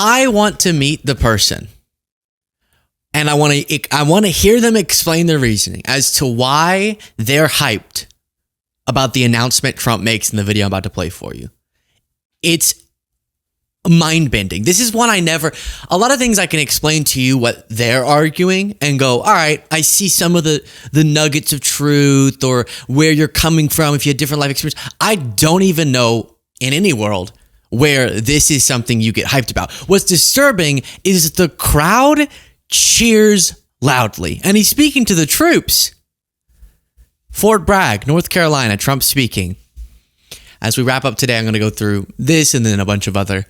I want to meet the person. And I want to hear them explain their reasoning as to why they're hyped about the announcement Trump makes in the video I'm about to play for you. It's mind-bending. This is one a lot of things I can explain to you what they're arguing and go, all right, I see some of the nuggets of truth or where you're coming from if you had different life experience. I don't even know in any world where this is something you get hyped about. What's disturbing is the crowd cheers loudly. And he's speaking to the troops. Fort Bragg, North Carolina, Trump speaking. As we wrap up today, I'm going to go through this and then a bunch of other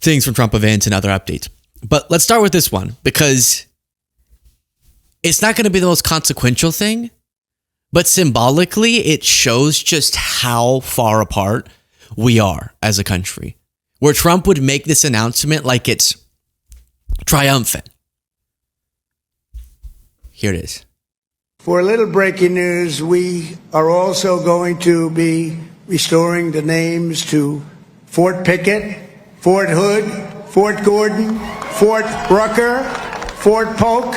things from Trump events and other updates. But let's start with this one because it's not going to be the most consequential thing, but symbolically, it shows just how far apart we are as a country, where Trump would make this announcement like it's triumphant. Here it is. For a little breaking news, we are also going to be restoring the names to Fort Pickett, Fort Hood, Fort Gordon, Fort Rucker, Fort Polk,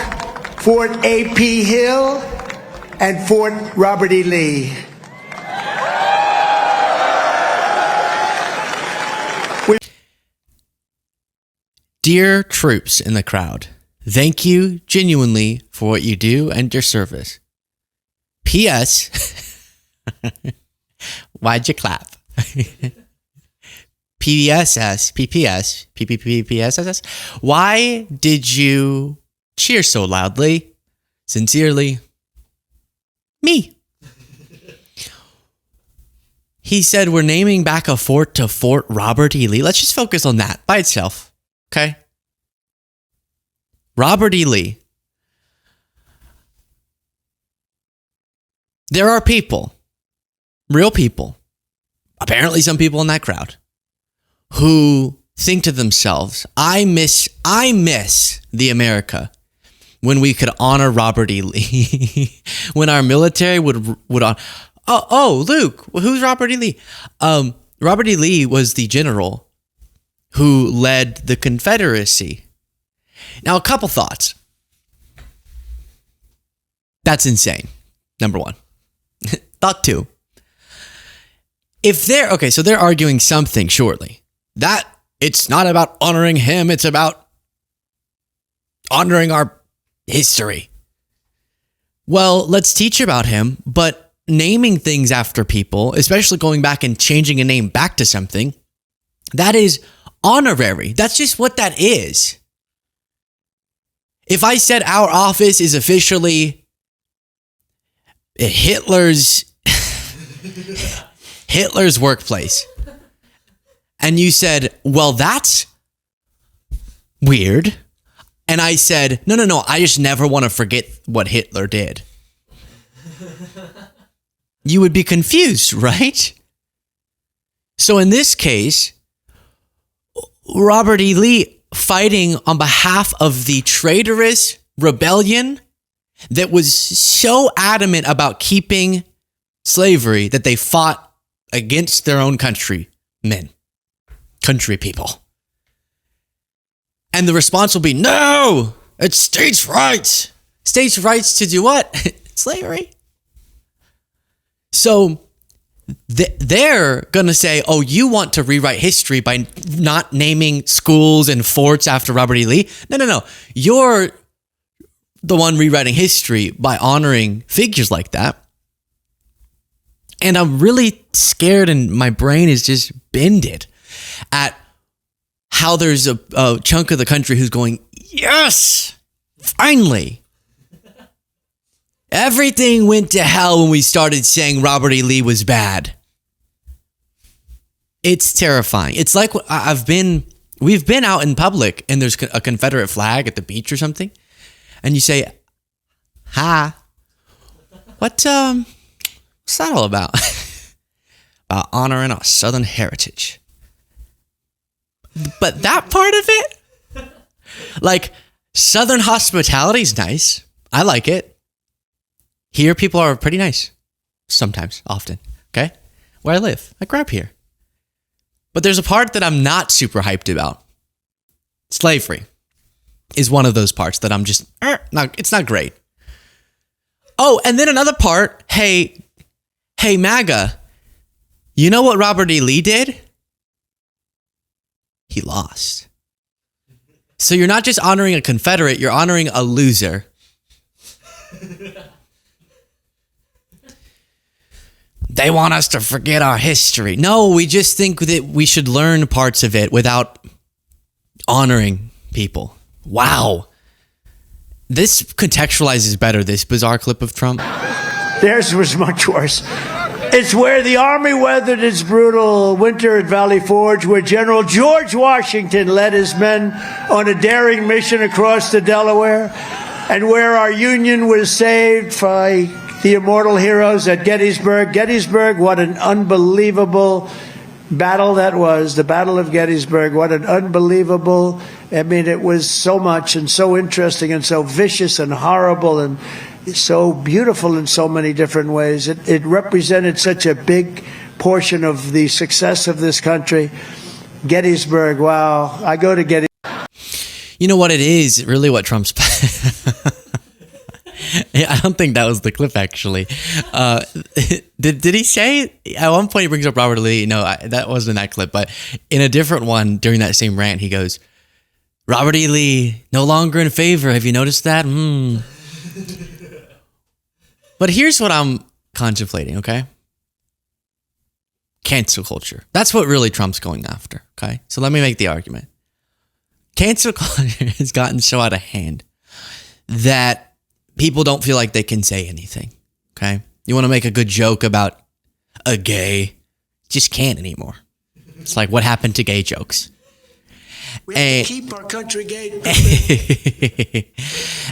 Fort A.P. Hill, and Fort Robert E. Lee. Dear troops in the crowd, thank you genuinely for what you do and your service. P.S. Why'd you clap? PPSS, PPS, PPPSS. Why did you cheer so loudly? Sincerely, me. He said we're naming back a fort to Fort Robert E. Lee. Let's just focus on that by itself, okay? Robert E. Lee. There are people, real people, apparently some people in that crowd, who think to themselves, I miss the America when we could honor Robert E. Lee, when our military would honor. Oh, Luke, who's Robert E. Lee? Robert E. Lee was the general who led the Confederacy. Now, a couple thoughts. That's insane. Number one. Thought two. So they're arguing something, surely. That it's not about honoring him, it's about honoring our history. Well, let's teach about him, but naming things after people, especially going back and changing a name back to something, that is honorary. That's just what that is. If I said our office is officially Hitler's workplace, and you said, well, that's weird. And I said, no, I just never want to forget what Hitler did. You would be confused, right? So in this case, Robert E. Lee fighting on behalf of the traitorous rebellion that was so adamant about keeping slavery that they fought against their own country people. And the response will be, no, it's states' rights. States' rights to do what? Slavery. So they're going to say, oh, you want to rewrite history by not naming schools and forts after Robert E. Lee? No. You're the one rewriting history by honoring figures like that. And I'm really scared and my brain is just bended at how there's a chunk of the country who's going, yes, finally. Everything went to hell when we started saying Robert E. Lee was bad. It's terrifying. It's like we've been out in public and there's a Confederate flag at the beach or something. And you say, hi, what's that all about? About honoring our Southern heritage. But that part of it, like Southern hospitality is nice. I like it. Here, people are pretty nice. Sometimes, often. Okay? Where I live. I grew up here. But there's a part that I'm not super hyped about. Slavery is one of those parts that I'm just, it's not great. Oh, and then another part, hey, MAGA, you know what Robert E. Lee did? He lost. So you're not just honoring a Confederate, you're honoring a loser. They want us to forget our history. No, we just think that we should learn parts of it without honoring people. Wow. This contextualizes better this bizarre clip of Trump. Theirs was much worse. It's where the Army weathered its brutal winter at Valley Forge, where General George Washington led his men on a daring mission across the Delaware, and where our Union was saved by the immortal heroes at Gettysburg. Gettysburg, what an unbelievable battle that was. The Battle of Gettysburg, what an unbelievable, I mean, it was so much and so interesting and so vicious and horrible and so beautiful in so many different ways. It represented such a big portion of the success of this country. Gettysburg, wow. I go to Gettysburg. You know what it is? Really what Trump's... I don't think that was the clip, actually. Did he say... At one point, he brings up Robert Lee. No, that wasn't that clip. But in a different one, during that same rant, he goes, Robert E. Lee, no longer in favor. Have you noticed that? But here's what I'm contemplating, okay? Cancel culture. That's what really Trump's going after, okay? So let me make the argument. Cancel culture has gotten so out of hand that people don't feel like they can say anything, okay? You want to make a good joke about a gay, just can't anymore. It's like, what happened to gay jokes? We have to keep our country gay.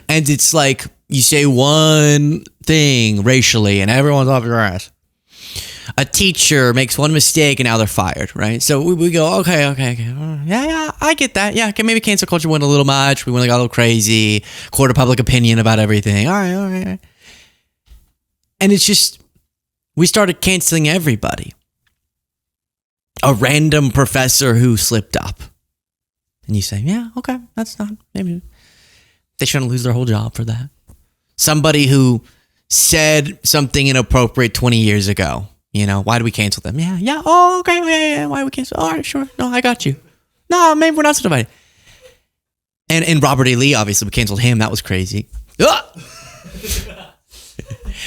And it's like, you say one thing racially and everyone's off your ass. A teacher makes one mistake and now they're fired, right? So we go, okay. Yeah, I get that. Yeah, okay, maybe cancel culture went a little much. We went got a little crazy. Court of public opinion about everything. All right. And it's just, we started canceling everybody. A random professor who slipped up. And you say, yeah, okay, that's not, maybe they shouldn't lose their whole job for that. Somebody who said something inappropriate 20 years ago. You know, why do we cancel them? Yeah. Oh, okay. Yeah. Why do we cancel? All right, sure. No, I got you. No, maybe we're not so divided. And Robert E. Lee, obviously, we canceled him. That was crazy.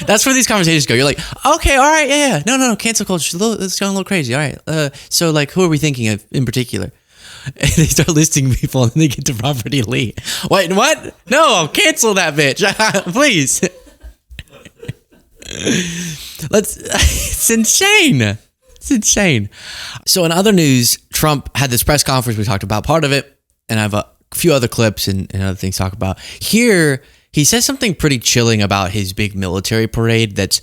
That's where these conversations go. You're like, okay, all right, yeah. No. Cancel culture. It's going a little crazy. All right. So, like, who are we thinking of in particular? And they start listing people, and then they get to Robert E. Lee. Wait, what? No, cancel that bitch, please. It's insane. It's insane. So in other news, Trump had this press conference. We talked about part of it, and I have a few other clips and other things to talk about. Here, he says something pretty chilling about his big military parade that's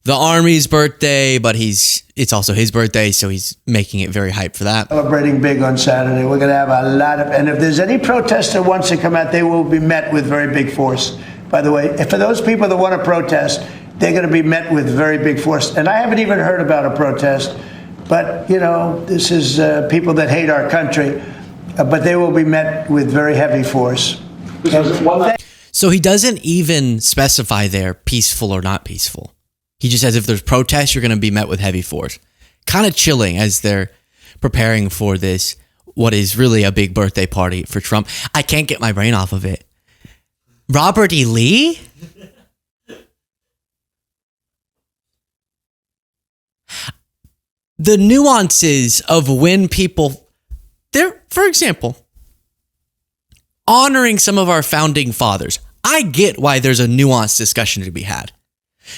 the Army's birthday, but it's also his birthday, so he's making it very hype for that. Celebrating big on Saturday. We're going to have a lot of, and if there's any protester wants to come out, they will be met with very big force. By the way, for those people that want to protest, they're going to be met with very big force. And I haven't even heard about a protest, but, you know, this is people that hate our country, but they will be met with very heavy force. So he doesn't even specify there peaceful or not peaceful. He just says if there's protests, you're going to be met with heavy force. Kind of chilling as they're preparing for this, what is really a big birthday party for Trump. I can't get my brain off of it. Robert E. Lee? The nuances of when people, for example, honoring some of our founding fathers. I get why there's a nuanced discussion to be had.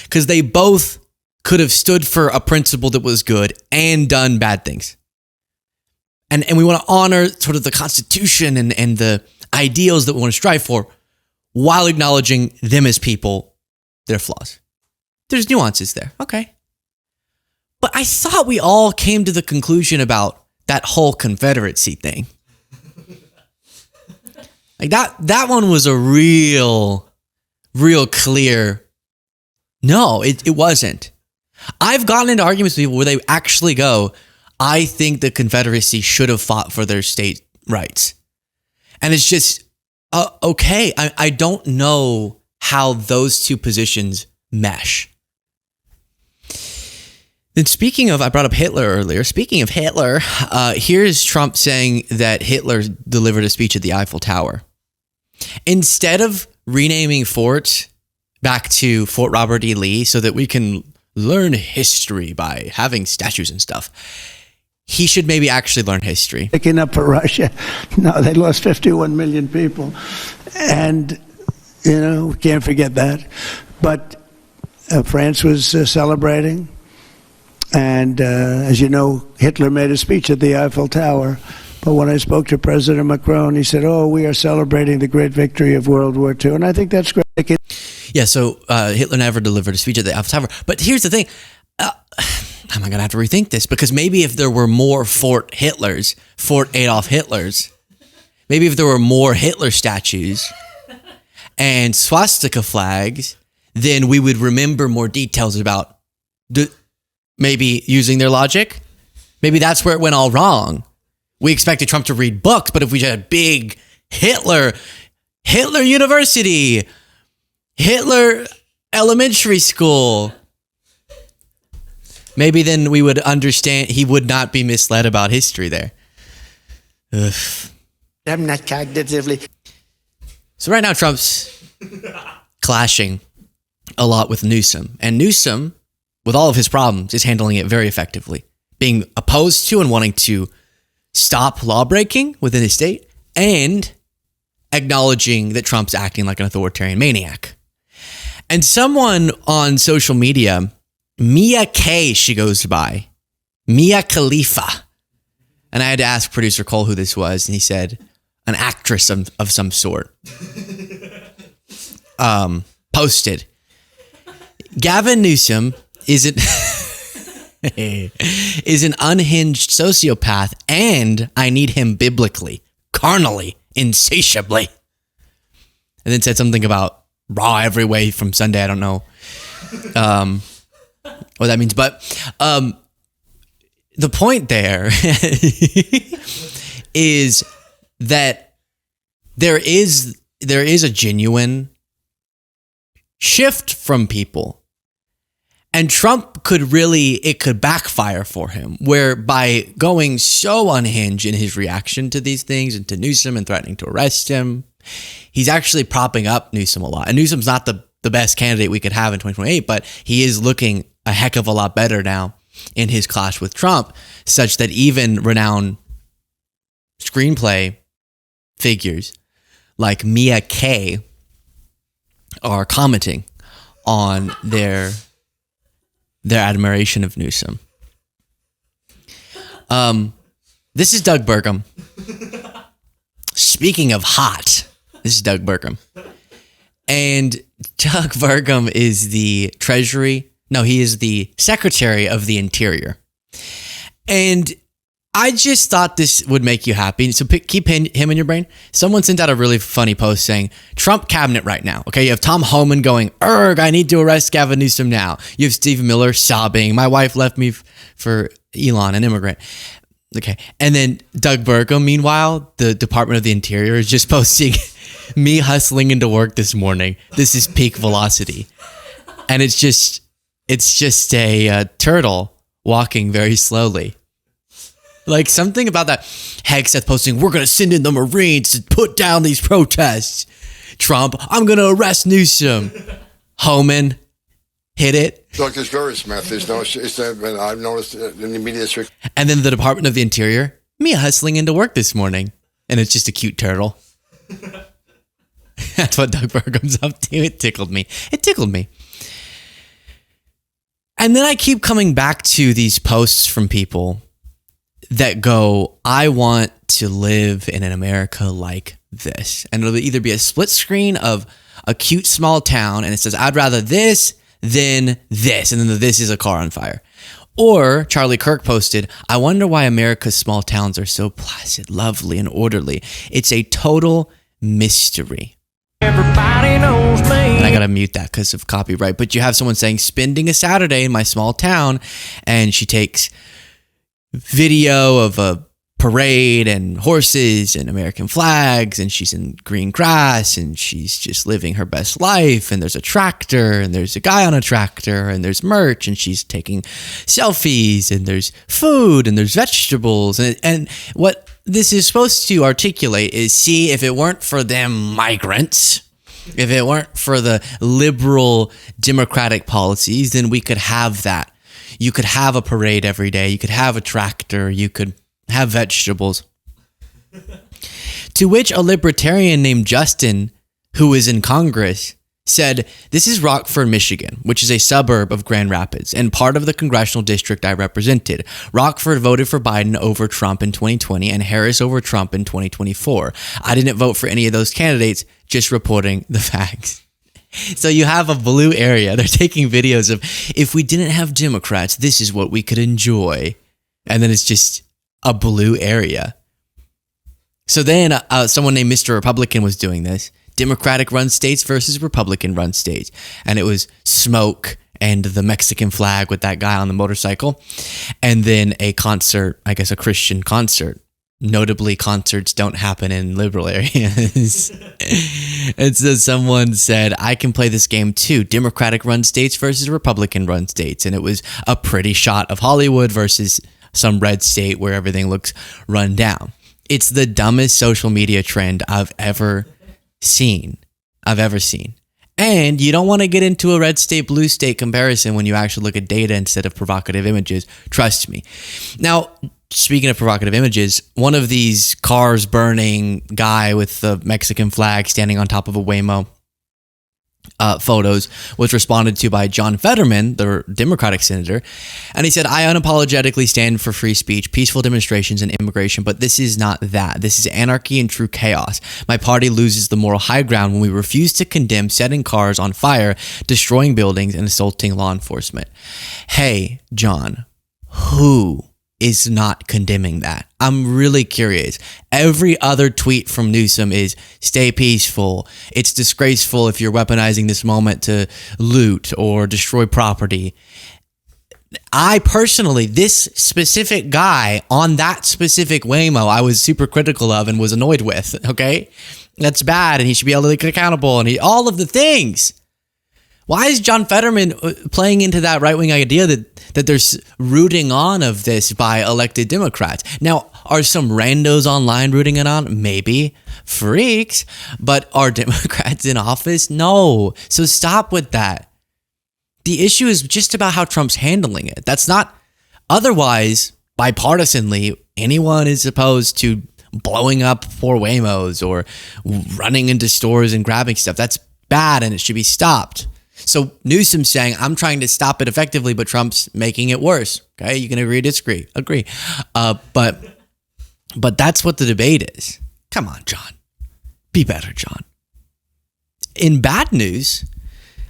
Because they both could have stood for a principle that was good and done bad things. And we want to honor sort of the Constitution and the ideals that we want to strive for while acknowledging them as people, their flaws. There's nuances there. Okay. But I thought we all came to the conclusion about that whole Confederacy thing. Like that one was a real clear. No, it wasn't. I've gotten into arguments with people where they actually go, I think the Confederacy should have fought for their state rights. And it's just, okay, I don't know how those two positions mesh. Then speaking of, I brought up Hitler earlier. Speaking of Hitler, here's Trump saying that Hitler delivered a speech at the Eiffel Tower. Instead of renaming Fort back to Fort Robert E. Lee so that we can learn history by having statues and stuff, he should maybe actually learn history. Picking up for Russia. No, they lost 51 million people. And, we can't forget that. But France was celebrating. And as you know, Hitler made a speech at the Eiffel Tower. But when I spoke to President Macron, he said, we are celebrating the great victory of World War II. And I think that's great. Yeah, so Hitler never delivered a speech at the Eiffel Tower. But here's the thing. Am I going to have to rethink this? Because maybe if there were more Fort Hitlers, Fort Adolf Hitlers, maybe if there were more Hitler statues and swastika flags, then we would remember more details about maybe using their logic. Maybe that's where it went all wrong. We expected Trump to read books, but if we had big Hitler University, Hitler Elementary School, maybe then we would understand, he would not be misled about history there. Ugh. I'm not cognitively. So right now Trump's clashing a lot with Newsome. And Newsome, with all of his problems, is handling it very effectively. Being opposed to and wanting to stop lawbreaking within his state and acknowledging that Trump's acting like an authoritarian maniac. And someone on social media, Mia K, she goes by, Mia Khalifa. And I had to ask producer Cole who this was, and he said, an actress of some sort. Posted. Gavin Newsome is an unhinged sociopath, and I need him biblically, carnally, insatiably. And then said something about raw every way from Sunday. I don't know what that means. But the point there is that there is a genuine shift from people. And Trump could backfire for him, where by going so unhinged in his reaction to these things and to Newsome and threatening to arrest him, he's actually propping up Newsome a lot. And Newsome's not the best candidate we could have in 2028, but he is looking a heck of a lot better now in his clash with Trump, such that even renowned screenplay figures like Mia K are commenting on their admiration of Newsome. This is Doug Bergam. Speaking of hot, this is Doug Bergam. And Doug Bergam is the he is the Secretary of the Interior. And I just thought this would make you happy. So keep him in your brain. Someone sent out a really funny post saying, Trump cabinet right now. Okay, you have Tom Homan going, I need to arrest Gavin Newsome now. You have Steve Miller sobbing, my wife left me for Elon, an immigrant. Okay, and then Doug Bergam, meanwhile, the Department of the Interior is just posting me hustling into work this morning. This is peak velocity. And it's just a turtle walking very slowly. Like something about that. Hegseth posting, we're going to send in the Marines to put down these protests. Trump, I'm going to arrest Newsome. Homan, hit it. Look, it's very Smith. I've noticed in the media. And then the Department of the Interior, me hustling into work this morning. And it's just a cute turtle. That's what Doug Bergam's up to. It tickled me. And then I keep coming back to these posts from people that go, I want to live in an America like this. And it'll either be a split screen of a cute small town and it says, I'd rather this than this. And then the this is a car on fire. Or Charlie Kirk posted, I wonder why America's small towns are so placid, lovely, and orderly. It's a total mystery. Everybody knows me. And I gotta mute that because of copyright. But you have someone saying, spending a Saturday in my small town, and she takes video of a parade and horses and American flags, and she's in green grass and she's just living her best life, and there's a tractor and there's a guy on a tractor and there's merch and she's taking selfies and there's food and there's vegetables, and what this is supposed to articulate is, see, if it weren't for them migrants, if it weren't for the liberal democratic policies, then we could have that. You could have a parade every day. You could have a tractor. You could have vegetables. To which a libertarian named Justin, who is in Congress, said, this is Rockford, Michigan, which is a suburb of Grand Rapids and part of the congressional district I represented. Rockford voted for Biden over Trump in 2020 and Harris over Trump in 2024. I didn't vote for any of those candidates, just reporting the facts. So you have a blue area. They're taking videos of, if we didn't have Democrats, this is what we could enjoy. And then it's just a blue area. So then someone named Mr. Republican was doing this. Democratic run states versus Republican run states. And it was smoke and the Mexican flag with that guy on the motorcycle. And then a concert, I guess a Christian concert. Notably, concerts don't happen in liberal areas. And so someone said, I can play this game too. Democratic run states versus Republican run states. And it was a pretty shot of Hollywood versus some red state where everything looks run down. It's the dumbest social media trend I've ever seen. And you don't want to get into a red state, blue state comparison when you actually look at data instead of provocative images. Trust me. Now, speaking of provocative images, one of these cars burning guy with the Mexican flag standing on top of a Waymo photos was responded to by John Federman, the Democratic senator. And he said, I unapologetically stand for free speech, peaceful demonstrations, and immigration, but this is not that. This is anarchy and true chaos. My party loses the moral high ground when we refuse to condemn setting cars on fire, destroying buildings, and assaulting law enforcement. Hey, John, who is not condemning that? I'm really curious. Every other tweet from Newsome is stay peaceful. It's disgraceful if you're weaponizing this moment to loot or destroy property. I personally, this specific guy on that specific Waymo, I was super critical of and was annoyed with, okay? That's bad and he should be able to get accountable and all of the things. Why is John Fetterman playing into that right-wing idea that there's rooting on of this by elected Democrats? Now, are some randos online rooting it on? Maybe. Freaks. But are Democrats in office? No. So stop with that. The issue is just about how Trump's handling it. That's not, otherwise, bipartisanly, anyone is opposed to blowing up poor Waymos or running into stores and grabbing stuff. That's bad and it should be stopped. So Newsom's saying, I'm trying to stop it effectively, but Trump's making it worse. Okay, you can agree, disagree, agree. But that's what the debate is. Come on, John. Be better, John. In bad news,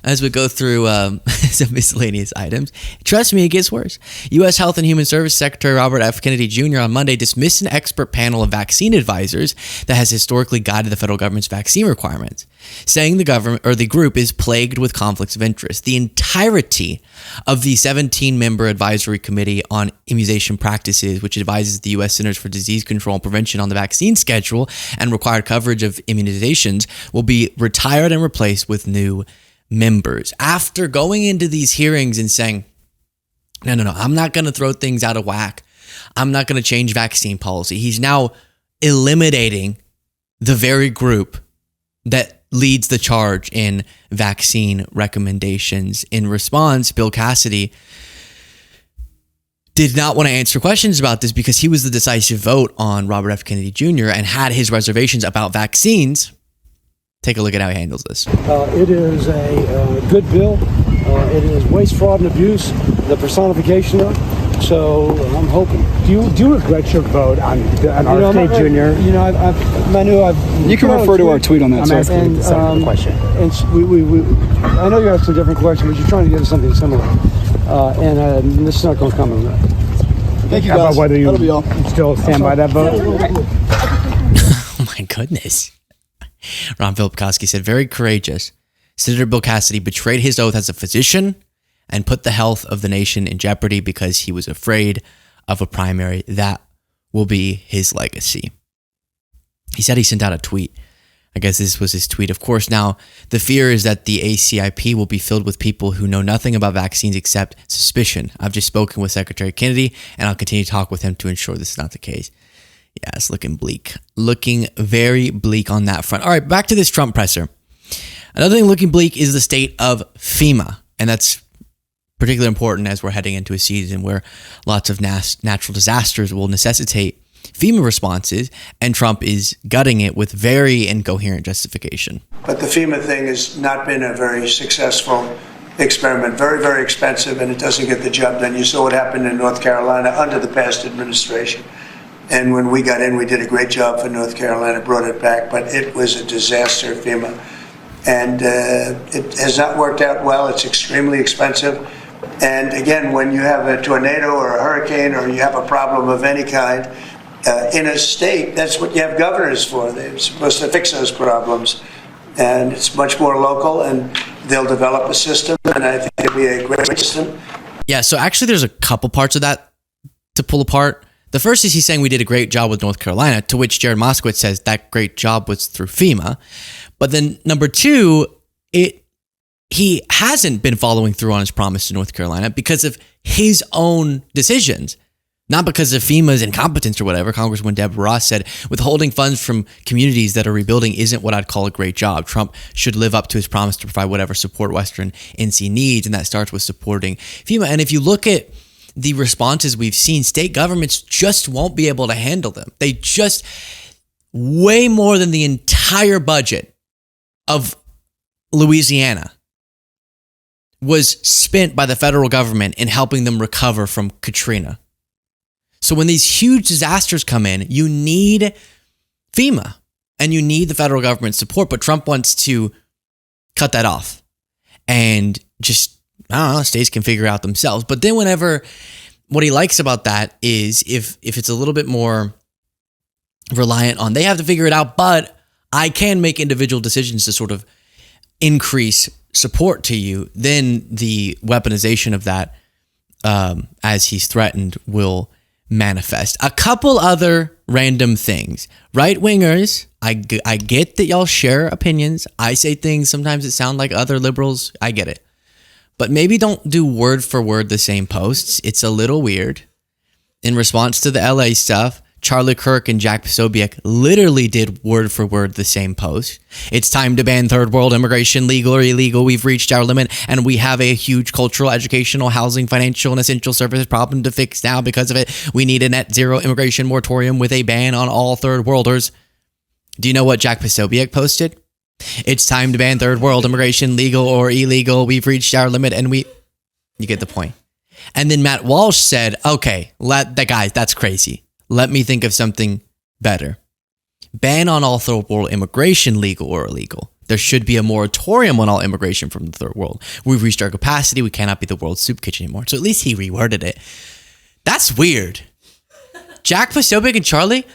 as we go through some miscellaneous items, trust me, it gets worse. U.S. Health and Human Services Secretary Robert F. Kennedy Jr. on Monday dismissed an expert panel of vaccine advisors that has historically guided the federal government's vaccine requirements, saying the government or the group is plagued with conflicts of interest. The entirety of the 17-member advisory committee on immunization practices, which advises the U.S. Centers for Disease Control and Prevention on the vaccine schedule and required coverage of immunizations, will be retired and replaced with new members. After going into these hearings and saying, no, I'm not going to throw things out of whack. I'm not going to change vaccine policy. He's now eliminating the very group that leads the charge in vaccine recommendations. In response, Bill Cassidy did not want to answer questions about this because he was the decisive vote on Robert F. Kennedy Jr. and had his reservations about vaccines. Take a look at how he handles this. It is a good bill. It is waste, fraud, and abuse, the personification of. So I'm hoping. Do you regret your vote on RFK Jr.? You know, Manu, you can refer to our tweet on that. I'm asking the question. And I know you have some different questions, but you're trying to get us something similar. And this is not going to come in that. Thank you, guys. About whether you still stand by that vote? Oh my goodness. Ron Filipkowski said, very courageous. Senator Bill Cassidy betrayed his oath as a physician and put the health of the nation in jeopardy because he was afraid of a primary. That will be his legacy. He said he sent out a tweet. I guess this was his tweet. Of course, now the fear is that the ACIP will be filled with people who know nothing about vaccines except suspicion. I've just spoken with Secretary Kennedy, and I'll continue to talk with him to ensure this is not the case. Yeah, it's looking bleak. Looking very bleak on that front. All right, back to this Trump presser. Another thing looking bleak is the state of FEMA, and that's particularly important as we're heading into a season where lots of natural disasters will necessitate FEMA responses, and Trump is gutting it with very incoherent justification. But the FEMA thing has not been a very successful experiment. Very, very expensive, and it doesn't get the job done. You saw what happened in North Carolina under the past administration. And when we got in, we did a great job for North Carolina, brought it back, but it was a disaster, FEMA. And it has not worked out well. It's extremely expensive. And again, when you have a tornado or a hurricane or you have a problem of any kind, in a state, that's what you have governors for. They're supposed to fix those problems. And it's much more local, and they'll develop a system, and I think it'll be a great system. Yeah, so actually there's a couple parts of that to pull apart. The first is he's saying we did a great job with North Carolina, to which Jared Moskowitz says that great job was through FEMA. But then number two, he hasn't been following through on his promise to North Carolina because of his own decisions. Not because of FEMA's incompetence or whatever. Congresswoman Deborah Ross said, withholding funds from communities that are rebuilding isn't what I'd call a great job. Trump should live up to his promise to provide whatever support Western NC needs, and that starts with supporting FEMA. And if you look at the responses we've seen, state governments just won't be able to handle them. They just, way more than the entire budget of Louisiana was spent by the federal government in helping them recover from Katrina. So when these huge disasters come in, you need FEMA and you need the federal government support, but Trump wants to cut that off and just, I don't know, states can figure out themselves. But then what he likes about that is if it's a little bit more reliant on, they have to figure it out, but I can make individual decisions to sort of increase support to you, then the weaponization of that, as he's threatened, will manifest. A couple other random things. Right-wingers, I get that y'all share opinions. I say things sometimes that sound like other liberals. I get it. But maybe don't do word for word the same posts. It's a little weird. In response to the LA stuff, Charlie Kirk and Jack Posobiec literally did word for word the same post. It's time to ban third world immigration, legal or illegal. We've reached our limit, and we have a huge cultural, educational, housing, financial, and essential services problem to fix now. Because of it, we need a net zero immigration moratorium with a ban on all third worlders. Do you know what Jack Posobiec posted? It's time to ban third world immigration, legal or illegal. We've reached our limit, and you get the point. And then Matt Walsh said, okay, guys, that's crazy. Let me think of something better. Ban on all third world immigration, legal or illegal. There should be a moratorium on all immigration from the third world. We've reached our capacity. We cannot be the world's soup kitchen anymore. So at least he reworded it. That's weird. Jack Posobiec and Charlie,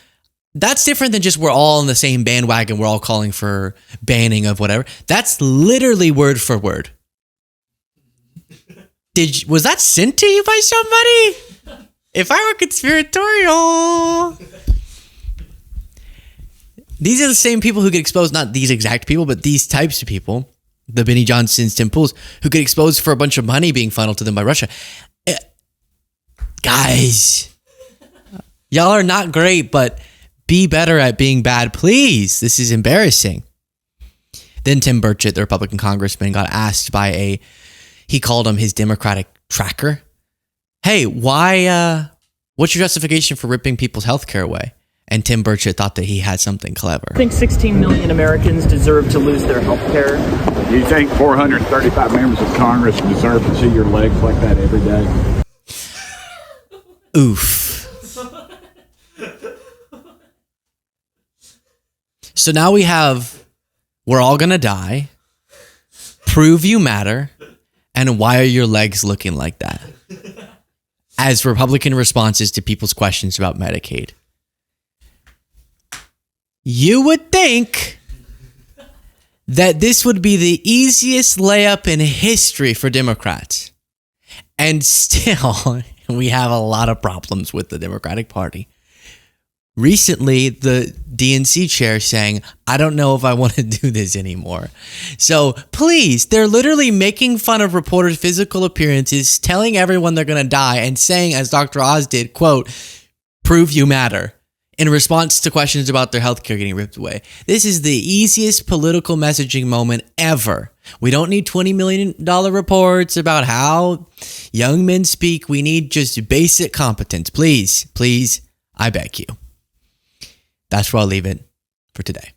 that's different than just we're all on the same bandwagon. We're all calling for banning of whatever. That's literally word for word. Was that sent to you by somebody? If I were conspiratorial. These are the same people who get exposed, not these exact people, but these types of people, the Benny Johnsons, Tim Pools, who get exposed for a bunch of money being funneled to them by Russia. Guys, y'all are not great, but be better at being bad, please. This is embarrassing. Then Tim Burchett, the Republican congressman, got asked by he called him his Democratic tracker. Hey, what's your justification for ripping people's health care away? And Tim Burchett thought that he had something clever. I think 16 million Americans deserve to lose their health care. Do you think 435 members of Congress deserve to see your legs like that every day? Oof. So now we have, we're all gonna die, prove you matter, and why are your legs looking like that? As Republican responses to people's questions about Medicaid. You would think that this would be the easiest layup in history for Democrats. And still, we have a lot of problems with the Democratic Party. recently the DNC chair saying, I don't know if I want to do this anymore. So please, they're literally making fun of reporters' physical appearances, telling everyone they're going to die, and saying, as Dr. Oz did, quote, prove you matter, in response to questions about their healthcare getting ripped away. This is the easiest political messaging moment ever. We don't need $20 million reports about how young men speak. We need just basic competence. Please, please, I beg you. That's where I'll leave it for today.